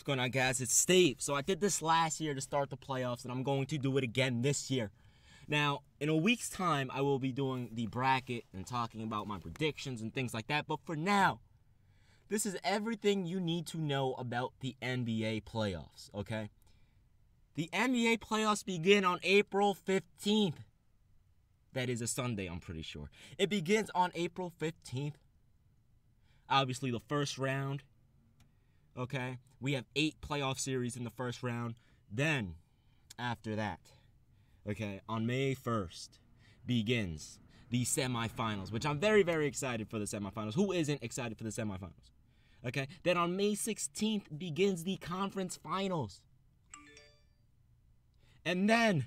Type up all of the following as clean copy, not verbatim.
going on, guys? It's Steve. So I did this last year to start the playoffs, and I'm going to do it again this year. Now, in a week's time, I will be doing the bracket and talking about my predictions and things like that. But for now, this is everything you need to know about the NBA playoffs, okay? The NBA playoffs begin on April 15th. That is a Sunday, I'm pretty sure. It begins on April 15th. Obviously, the first round, okay? We have 8 playoff series in the first round. Then, after that, okay, on May 1st begins the semifinals, which I'm very, very excited for the semifinals. Who isn't excited for the semifinals? Okay, then on May 16th begins the conference finals. And then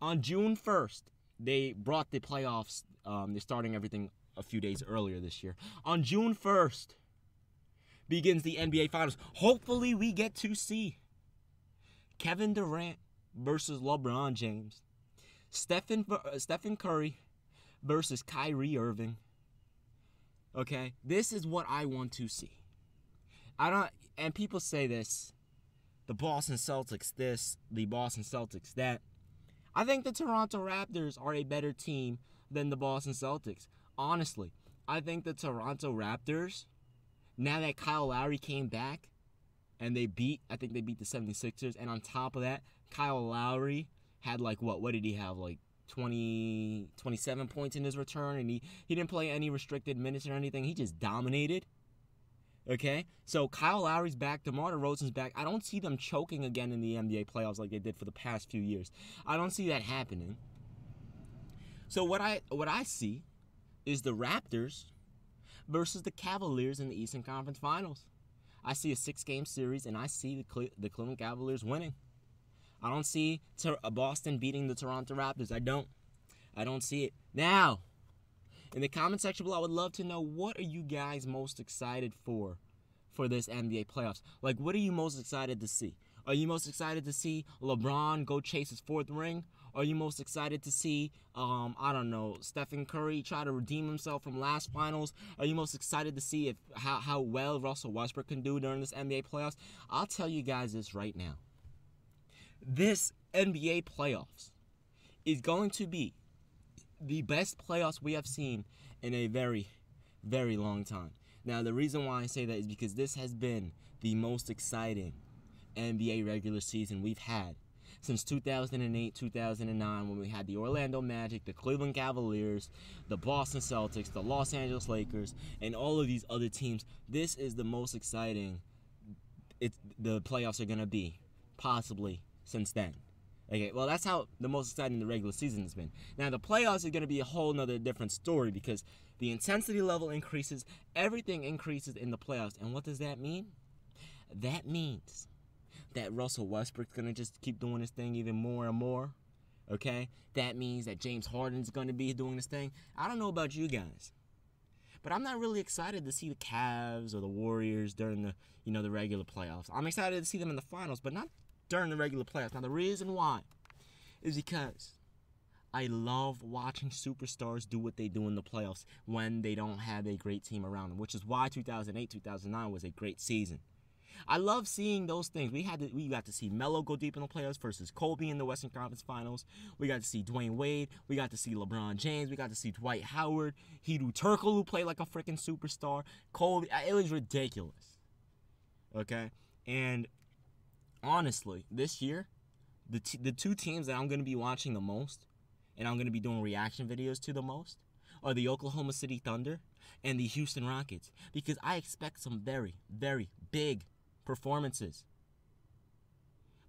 on June 1st, they brought the playoffs. They're starting everything a few days earlier this year. On June 1st begins the NBA Finals. Hopefully we get to see Kevin Durant versus LeBron James. Stephen Curry versus Kyrie Irving. Okay, this is what I want to see. And people say this, the Boston Celtics this, the Boston Celtics that. I think the Toronto Raptors are a better team than the Boston Celtics. Honestly, I think the Toronto Raptors, now that Kyle Lowry came back and I think they beat the 76ers, and on top of that, Kyle Lowry had what did he have, 27 points in his return, and he didn't play any restricted minutes or anything. He just dominated. Okay, so Kyle Lowry's back, DeMar DeRozan's back. I don't see them choking again in the NBA playoffs like they did for the past few years. I don't see that happening. So what I see is the Raptors versus the Cavaliers in the Eastern Conference Finals. I see a 6-game series, and I see the Cleveland Cavaliers winning. I don't see Boston beating the Toronto Raptors. I don't see it. Now, in the comment section below, I would love to know, what are you guys most excited for this NBA playoffs? What are you most excited to see? Are you most excited to see LeBron go chase his 4th ring? Are you most excited to see, Stephen Curry try to redeem himself from last finals? Are you most excited to see how well Russell Westbrook can do during this NBA playoffs? I'll tell you guys this right now. This NBA playoffs is going to be the best playoffs we have seen in a very, very long time. Now, the reason why I say that is because this has been the most exciting NBA regular season we've had since 2008, 2009, when we had the Orlando Magic, the Cleveland Cavaliers, the Boston Celtics, the Los Angeles Lakers, and all of these other teams. This is the most exciting the playoffs are going to be, possibly, since then. Okay, well, that's how the most exciting the regular season has been. Now, the playoffs are going to be a whole nother different story because the intensity level increases, everything increases in the playoffs. And what does that mean? That means that Russell Westbrook's going to just keep doing his thing even more and more. Okay? That means that James Harden's going to be doing his thing. I don't know about you guys, but I'm not really excited to see the Cavs or the Warriors during the regular playoffs. I'm excited to see them in the finals, but not during the regular playoffs. Now, the reason why is because I love watching superstars do what they do in the playoffs when they don't have a great team around them, which is why 2008, 2009 was a great season. I love seeing those things. We got to see Melo go deep in the playoffs versus Kobe in the Western Conference Finals. We got to see Dwyane Wade. We got to see LeBron James. We got to see Dwight Howard. Hedo Turkoglu, who played like a freaking superstar. Kobe. It was ridiculous. Okay? And honestly, this year, the 2 teams that I'm going to be watching the most, and I'm going to be doing reaction videos to the most, are the Oklahoma City Thunder and the Houston Rockets. Because I expect some very, very big performances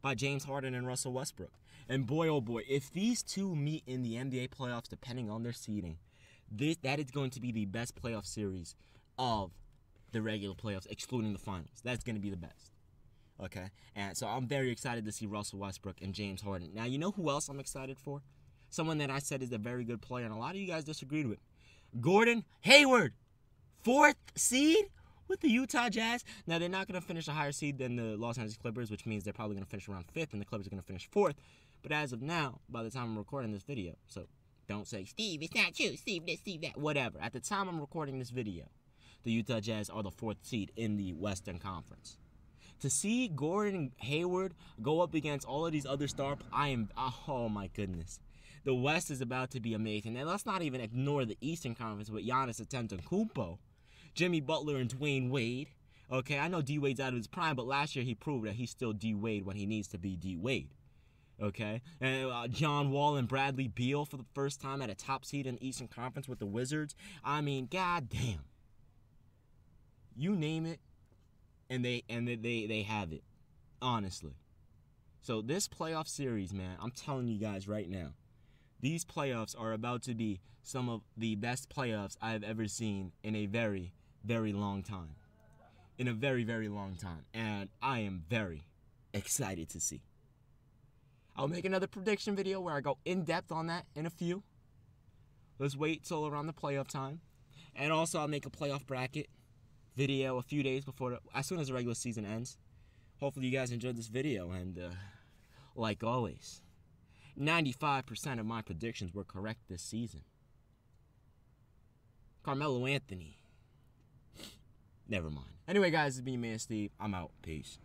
by James Harden and Russell Westbrook. And boy, oh boy, if these two meet in the NBA playoffs, depending on their seeding, that is going to be the best playoff series of the regular playoffs, excluding the finals. That's going to be the best. Okay? And so I'm very excited to see Russell Westbrook and James Harden. Now, you know who else I'm excited for? Someone that I said is a very good player, and a lot of you guys disagreed with. Gordon Hayward, 4th seed with the Utah Jazz. Now, they're not going to finish a higher seed than the Los Angeles Clippers, which means they're probably going to finish around 5th, and the Clippers are going to finish 4th. But as of now, by the time I'm recording this video, so don't say, Steve, it's not you, Steve this, Steve that, whatever. At the time I'm recording this video, the Utah Jazz are the 4th seed in the Western Conference. To see Gordon and Hayward go up against all of these other oh my goodness. The West is about to be amazing. And let's not even ignore the Eastern Conference with Giannis Antetokounmpo, Jimmy Butler, and Dwayne Wade. Okay, I know D Wade's out of his prime, but last year he proved that he's still D Wade when he needs to be D Wade. Okay, and John Wall and Bradley Beal for the first time at a top seed in the Eastern Conference with the Wizards. I mean, goddamn. You name it, and they have it, honestly. So this playoff series, man, I'm telling you guys right now, these playoffs are about to be some of the best playoffs I have ever seen in a very, very long time. In a very, very long time. And I am very excited to see. I'll make another prediction video where I go in-depth on that in a few. Let's wait till around the playoff time. And also I'll make a playoff bracket video a few days before, as soon as the regular season ends. Hopefully you guys enjoyed this video. And like always, 95% of my predictions were correct this season. Carmelo Anthony. Never mind. Anyway, guys, it's been your man, Steve. I'm out. Peace.